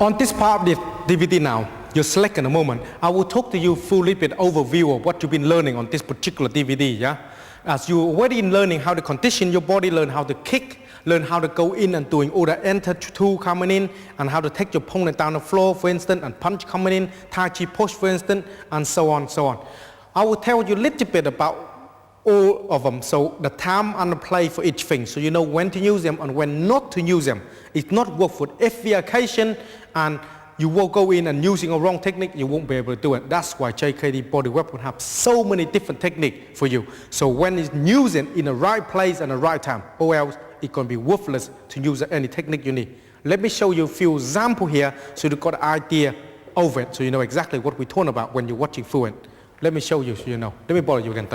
On this part of the DVD now, you select in a moment. I will talk to you full little bit overview of what you've been learning on this particular DVD. Yeah, as you already learning how to condition your body, learn how to kick, learn how to go in and doing all the enter two coming in, and how to take your opponent down the floor, for instance, and punch coming in, Tai Chi push, for instance, and so on, so on. I will tell you a little bit about all of them, so the time and the play for each thing, so you know when to use them and when not to use them. It's not work for every occasion, and you will go in and using a wrong technique, you won't be able to do it. That's why JKD Body Weapon have so many different techniques for you. So when it's using in the right place and the right time, or else it's going to be worthless to use any technique you need. Let me show you a few examples here so you've got an idea of it, so you know exactly what we're talking about when you're watching through it. Let me show you so you know. Let me borrow you again.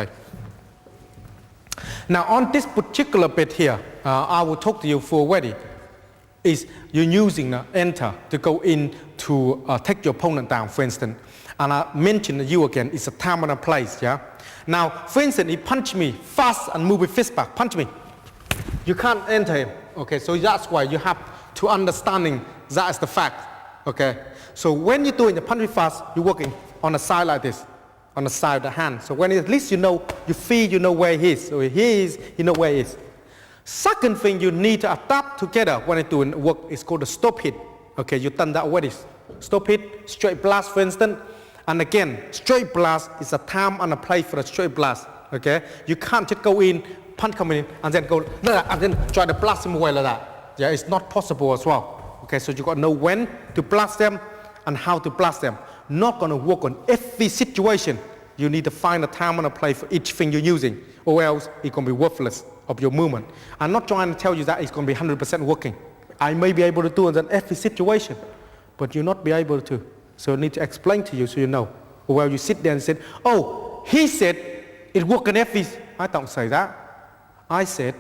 Now on this particular bit here, I will talk to you for already, is you're using the enter to go in to take your opponent down, for instance. And I mentioned to you again, it's a time and a place, yeah? Now, for instance, he punch me fast and move with fist back, punch me. You can't enter him, okay? So that's why you have to understanding that is the fact, okay? So when you're doing the punch me fast, you're working on the side like this, on the side of the hand. So when at least you know, you feel you know where he is. So he is, you know where he is. Second thing you need to adapt together when you're doing work is called the stop hit. Okay, you've done that already. Stop hit, straight blast, for instance. And again, straight blast is a time and a place for a straight blast. Okay, you can't just go in, punch coming in, and then go like that, and then try to blast them away like that. Yeah, it's not possible as well. Okay, so you got to know when to blast them and how to blast them. Not going to work on every situation. You need to find a time and a place for each thing you're using, or else it's going to be worthless of your movement. I'm not trying to tell you that it's going to be 100% working. I may be able to do it in every situation, but you'll not be able to. So I need to explain to you so you know. Or else you sit there and say, oh, he said it works in every. I don't say that. I said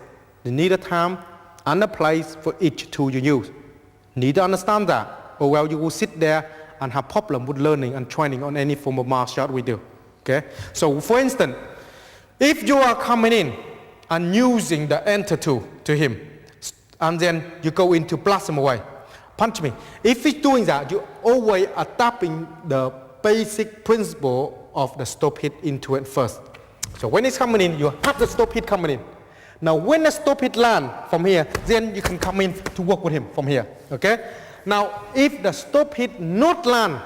you need a time and a place for each tool you use. Need to understand that, or else you will sit there and have problem with learning and training on any form of martial art we do. Okay? So for instance, if you are coming in and using the enter tool to him, and then you go in to blast him away, punch me. If he's doing that, you always adapting the basic principle of the stop hit into it first. So when he's coming in, you have the stop hit coming in. Now when the stop hit land from here, then you can come in to work with him from here. Okay? Now if the stop hit not land,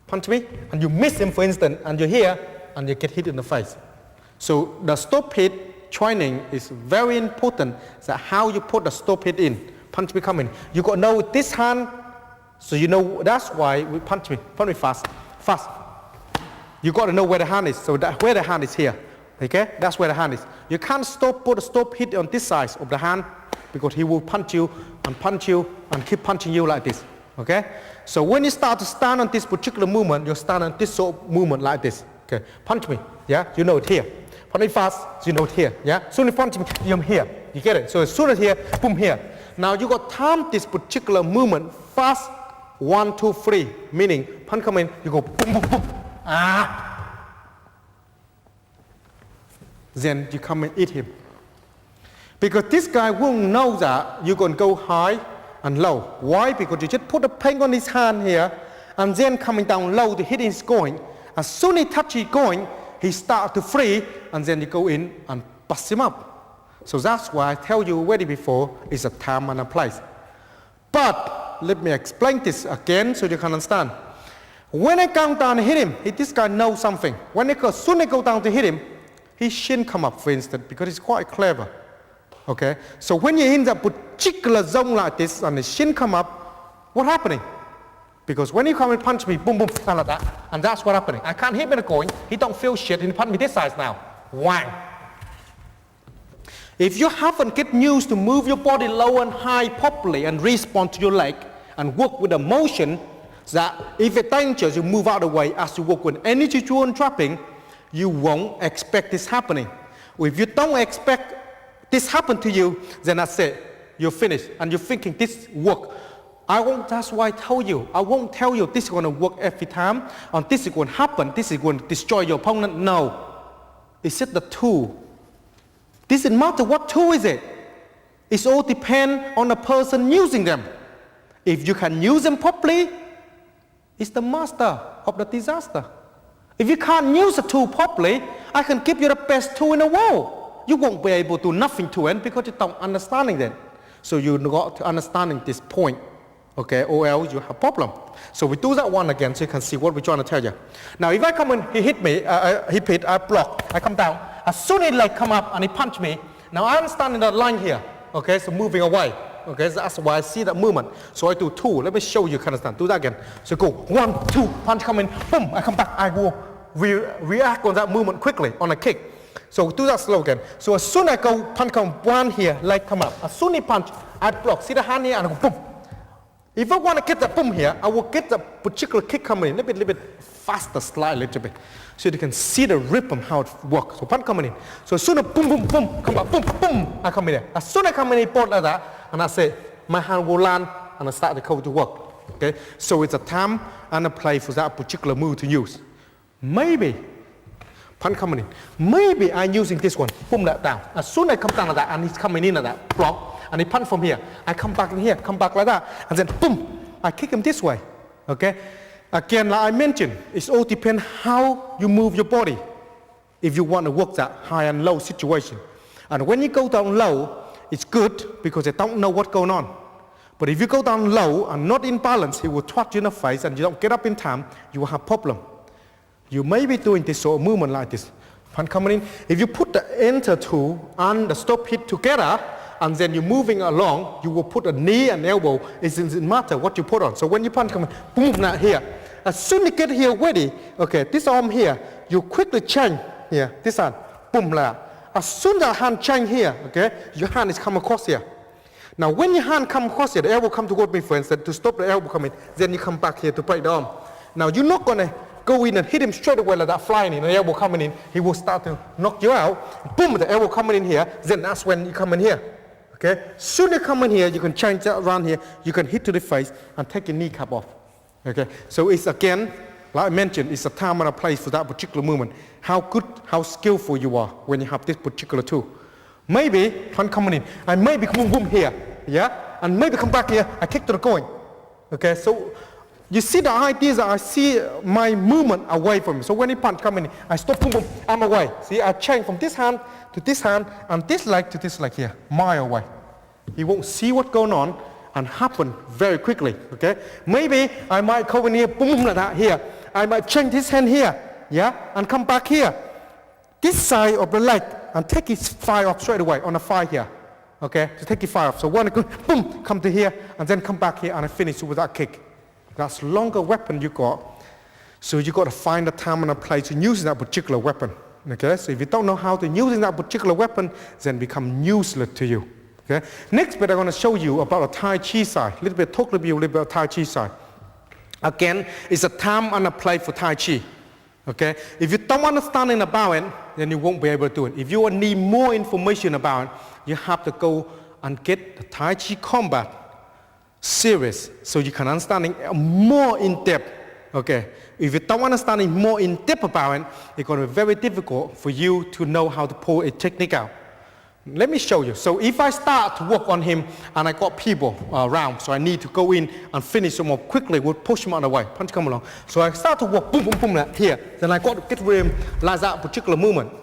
punch me, and you miss him, for instance, and you're here, and you get hit in the face. So the stop hit training is very important. So how you put the stop hit in, punch me coming. You got to know this hand, so you know that's why we punch me fast, fast. You got to know where the hand is, so that where the hand is here, okay? That's where the hand is. You can't put a stop hit on this side of the hand, because he will punch you and keep punching you like this. Okay? So when you start to stand on this particular movement, you stand on this sort of movement like this. Okay? Punch me. Yeah? You know it here. Punch me fast, you know it here. Yeah? Soon as you punch me, I'm here. You get it? So as soon as here, boom, here. Now you got time this particular movement fast. 1, 2, 3. Meaning, punch come in, you go boom, boom, boom. Ah. Then you come and eat him. Because this guy won't know that you're going to go high and low. Why? Because you just put a pain on his hand here, and then coming down low to hit his going. As soon as he touches going, he starts to free, and then you go in and bust him up. So that's why I tell you already before, it's a time and a place. But let me explain this again so you can understand. When I come down and hit him, this guy knows something. As soon as I go down to hit him, his shin come up, for instance, because he's quite clever. Okay, so when you're in that particular zone like this and the shin come up, what's happening? Because when you come and punch me, boom, boom, like that, and that's what's happening. I can't hit him in the going, he don't feel shit, he punch me this side now. Whang! If you haven't get used to move your body low and high properly and respond to your leg and work with the motion, that if it's dangerous, you move out of the way as you work with energy dual trapping, you won't expect this happening. If you don't expect this happened to you, then that's it. You're finished, and you're thinking this work. That's why I told you. I won't tell you this is going to work every time, and this is going to happen. This is going to destroy your opponent. No, it's just the tool. Doesn't matter what tool is it. It all depends on the person using them. If you can use them properly, it's the master of the disaster. If you can't use the tool properly, I can give you the best tool in the world. You won't be able to do nothing to it because you don't understanding it. So you got to understanding this point, okay, or else you have problem. So we do that one again so you can see what we're trying to tell you. Now if I come in, he hit me, I block, I come down. As soon as he like come up and he punch me, now I'm standing in that line here, okay, so moving away. Okay, so that's why I see that movement. So I do two. Let me show you, kind of stand. Do that again. So go 1, 2, punch come in, boom, I come back. I will react on that movement quickly on a kick. So do that slow again. So as soon as I go punch come one here, leg come up. As soon as he punch, I block. See the hand here and I go boom. If I want to get that boom here, I will get the particular kick coming in a little bit faster, slightly, a little bit. So you can see the rhythm, how it works. So punch coming in. So as soon as boom, boom, boom, come back, boom, boom, I come in there. As soon as I come in, he both like that, and I say, my hand will land, and I start to go to work. Okay? So it's a time and a place for that particular move to use. Maybe, punch coming in. Maybe I'm using this one, boom that down. As soon as I come down like that, and he's coming in like that, block, and he punch from here. I come back in here, come back like that, and then boom, I kick him this way. Okay? Again, like I mentioned, it all depends how you move your body if you want to work that high and low situation. And when you go down low, it's good because they don't know what's going on. But if you go down low and not in balance, he will twat you in the face and you don't get up in time, you will have problem. You may be doing this sort of movement like this. Punch coming in. If you put the enter tool and the stop hit together, and then you're moving along, you will put a knee and elbow. It doesn't matter what you put on. So when you punch coming, boom, now here. As soon as you get here ready, okay, this arm here, you quickly change here, this hand, boom, like that. As soon as the hand change here, okay, your hand is come across here. Now when your hand come across here, the elbow come toward me, for instance, to stop the elbow coming, then you come back here to break the arm. Now you're not gonna go in and hit him straight away like that, flying in, the elbow coming in, he will start to knock you out. Boom, the elbow coming in here, then that's when you come in here. Okay, soon you come in here, you can change that around here, you can hit to the face and take your kneecap off. Okay, so it's again, like I mentioned, it's a time and a place for that particular movement. How good, how skillful you are when you have this particular tool. Maybe, punch coming in, and maybe boom, boom here, yeah? And maybe come back here, I kick to the going. Okay, so you see the ideas, I see my movement away from me. So when he punch coming in, I stop, boom, boom, I'm away. See, I change from this hand to this hand, and this leg to this leg here, mile away. He won't see what's going on, and happen very quickly, okay? Maybe I might go in here, boom, like that here. I might change this hand here, yeah? And come back here. This side of the leg, and take his fire off straight away on the fire here, okay? So take your fire off. So one, boom, come to here, and then come back here, and I finish with that kick. That's longer weapon you got. So you got to find a time and a place in using that particular weapon, okay? So if you don't know how to use that particular weapon, then become useless to you. Okay. Next bit I'm going to show you about a Tai Chi side. A little bit, talk a little bit about Tai Chi side. Again, it's a time and a place for Tai Chi. Okay. If you don't understand about it, then you won't be able to do it. If you need more information about it, you have to go and get the Tai Chi combat series so you can understand it more in depth. Okay. If you don't understand it more in depth about it, it's going to be very difficult for you to know how to pull a technique out. Let me show you. So if I start to work on him and I got people around, so I need to go in and finish him off quickly, we'll push him out of the way, punch come along. So I start to work, boom, boom, boom, like here. Then I got to get rid of him like that particular movement.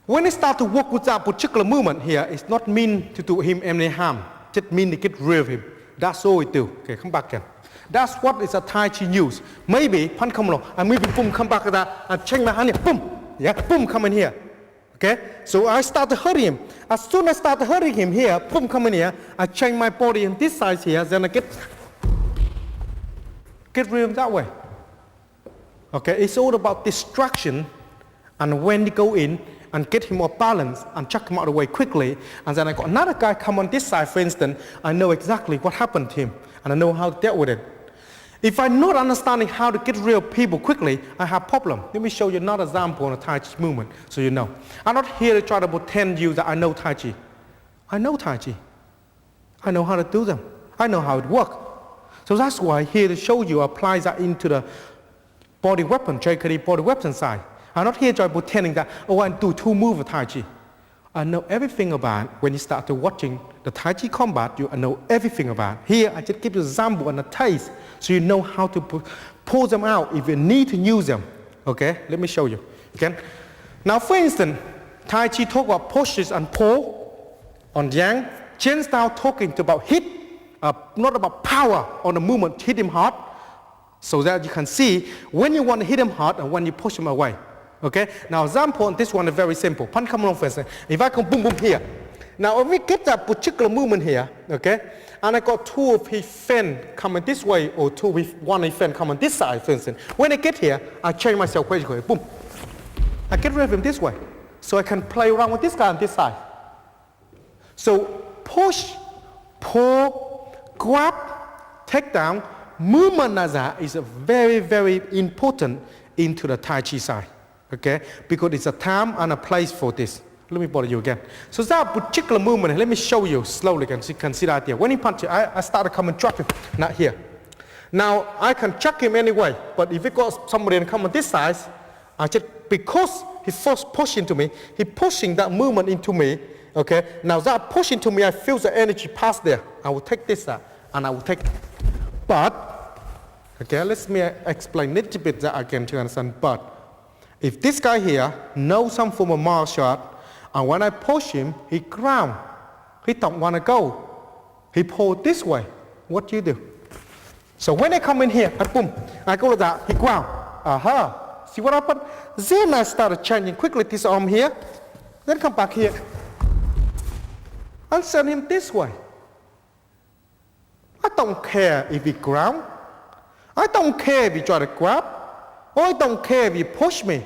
When I start to work with that particular movement here, it's not mean to do him any harm. Just mean to get rid of him. That's all we do. Okay, come back again. That's what is a Tai Chi use. Maybe, punch come along, and maybe boom, come back like that, and change my hand here, boom, yeah, boom, come in here. Okay, so I start to hurt him. As soon as I start hurting him here, boom, come in here, I change my body in this size here, then I get rid of him that way. Okay, it's all about distraction, and when you go in and get him off balance and chuck him out of the way quickly, and then I got another guy come on this side, for instance, I know exactly what happened to him, and I know how to deal with it. If I'm not understanding how to get rid of people quickly, I have problem. Let me show you another example on a Tai Chi movement so you know. I'm not here to try to pretend you that I know Tai Chi. I know Tai Chi. I know how to do them. I know how it works. So that's why I'm here to show you, apply that into the body weapon, body weapon side. I'm not here trying pretending that, oh, I do two moves of Tai Chi. I know everything about when you start to watching the Tai Chi combat, you know everything about. Here, I just give you an example and a taste so you know how to pull them out if you need to use them. Okay, let me show you. Okay. Now, for instance, Tai Chi talk about pushes and pull on Yang. Chen style talking about hit, not about power on the movement, hit him hard. So that you can see when you want to hit him hard and when you push him away. Okay? Now example, this one is very simple. Punch come on first. If I come boom boom here. Now if we get that particular movement here, okay, and I got two of his friends coming this way or two with one of his friends coming this side, for instance. When I get here, I change myself basically. Boom. I get rid of him this way. So I can play around with this guy on this side. So push, pull, grab, take down, movement as that is a very, very important into the Tai Chi side, okay? Because it's a time and a place for this. Let me bother you again. So that particular movement, let me show you slowly so you can see the idea. When he punches, I start to come and drop him, not here. Now, I can chuck him anyway, but if it got somebody and come on this side, I just, because he first pushed into me, he pushing that movement into me, okay? Now that push into me, I feel the energy pass there. I will take this side, and I will take. But, okay, let me explain a little bit that I can understand. But, if this guy here knows some form of martial art, and when I push him, he ground. He don't want to go. He pulled this way. What do you do? So when I come in here, boom, I go like that, he ground. Aha. See what happened? Then I started changing quickly this arm here, then come back here. I'll send him this way. I don't care if he ground. I don't care if he try to grab. Or I don't care if he push me.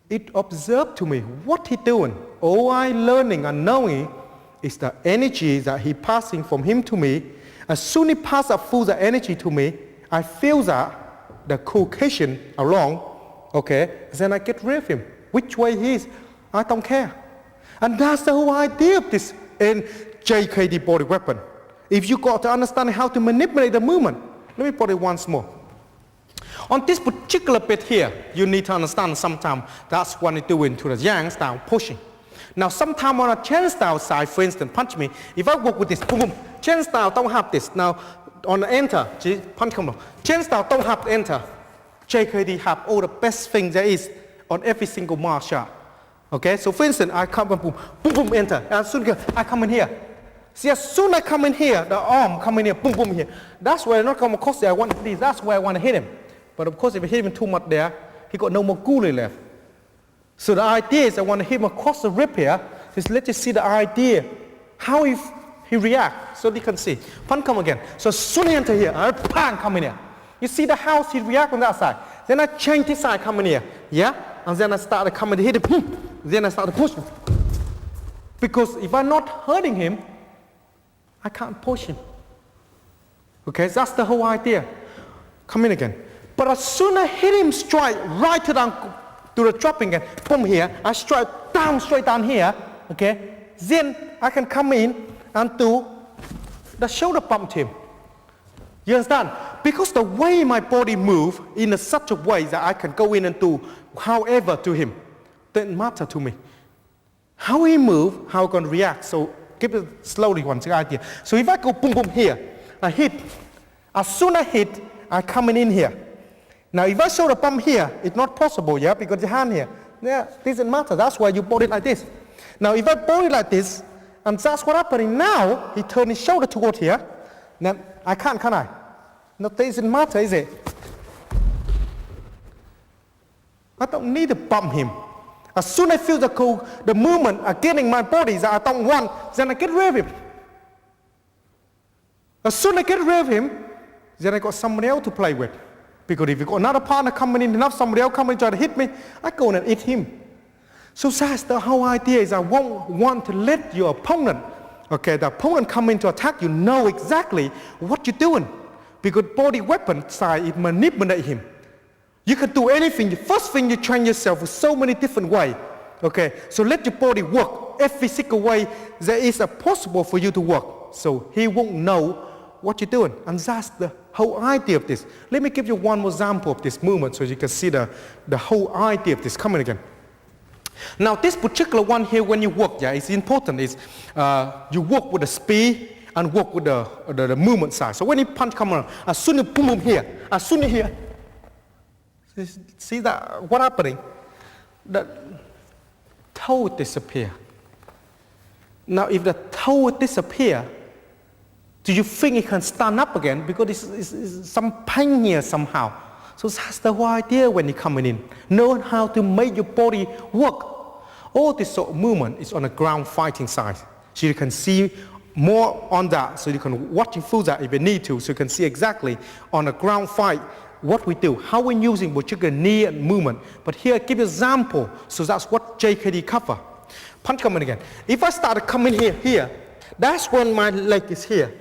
It observed to me what he doing. All I learning and knowing is the energy that he passing from him to me. As soon as he pass up full the energy to me, I feel that the cohesion along, okay, then I get rid of him. Which way he is, I don't care. And that's the whole idea of this in JKD body weapon. If you got to understand how to manipulate the movement, let me put it once more. On this particular bit here, you need to understand sometimes that's what you're doing to the Yang style, pushing. Now sometimes on a Chen style side, for instance, punch me, if I work with this, boom, boom, Chen style don't have this. Now on the enter, punch come on. Chen style don't have the enter. JKD have all the best things there is on every single martial art. Okay, so for instance, I come and boom, boom, boom, enter. As soon as I come in here. See, as soon as I come in here, the arm come in here, boom, boom here. That's where I not come across there. I want this. That's where I want to hit him. But of course, if I hit him too much there, he got no more guli left. So the idea is I want to hit him across the rib here. Just let you see the idea, how he react, so you can see. Punch come again. So as soon as he enter here, I bang come in here. You see the how he react on that side. Then I change this side, come in here. Yeah? And then I start to come and hit him. Then I start to push him. Because if I'm not hurting him, I can't push him. Okay, that's the whole idea. Come in again. But as soon as I hit him straight, right to the dropping again, boom here, I strike down, straight down here, okay? Then I can come in and do the shoulder bump to him. You understand? Because the way my body move in such a way that I can go in and do however to him, doesn't matter to me. How he move, how I'm going to react. So give it slowly once, the idea. So if I go boom, boom here, I hit. As soon as I hit, I come in here. Now if I show the bump here, it's not possible, yeah, because the hand here. Yeah, doesn't matter. That's why you body it like this. Now if I body like this, and that's what's happening now, he turned his shoulder toward here, then I can't, can I? No, doesn't matter, is it? I don't need to bump him. As soon as I feel the movement against my body that I don't want, then I get rid of him. As soon as I get rid of him, then I got somebody else to play with. Because if you got another partner coming in, enough somebody else coming try to hit me, I go in and hit him. So that's the whole idea is I won't want to let your opponent, okay, the opponent come in to attack you, know exactly what you're doing. Because body weapon side, it manipulate him. You can do anything. The first thing you train yourself with so many different ways. Okay, so let your body work every single way there is possible for you to work. So he won't know what you're doing. And that's the whole idea of this. Let me give you one more example of this movement so you can see the whole idea of this. Come in again. Now this particular one here, when you work, yeah, it's important is you work with the speed and work with the movement side. So when you punch come around, as soon as you boom here, as soon as here, see that what happening? The toe disappear. Now if the toe disappear, do you think it can stand up again? Because it's some pain here somehow. So that's the whole idea when you're coming in. Know how to make your body work. All this sort of movement is on the ground fighting side. So you can see more on that. So you can watch through that if you need to. So you can see exactly on the ground fight what we do. How we're using particular knee and movement. But here I give you an example. So that's what JKD cover. Punch coming again. If I start coming here, that's when my leg is here.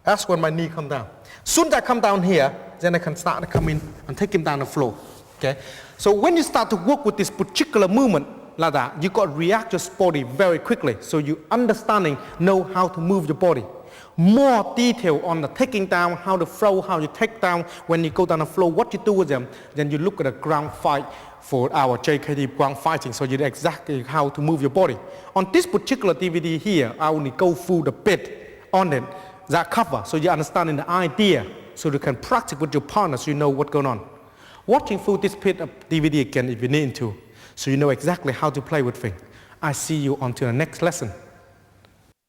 That's when my knee come down. Soon as I come down here, then I can start to come in and take him down the floor. Okay? So when you start to work with this particular movement like that, you got to react your body very quickly. So you know how to move your body. More detail on the taking down, how to flow, how you take down, when you go down the floor, what you do with them. Then you look at the ground fight for our JKD ground fighting, so you know exactly how to move your body. On this particular DVD here, I only go through the bit on it, that cover, so you understand the idea, so you can practice with your partner so you know what's going on. Watching through this bit of DVD again if you need to, so you know exactly how to play with things. I see you until the next lesson.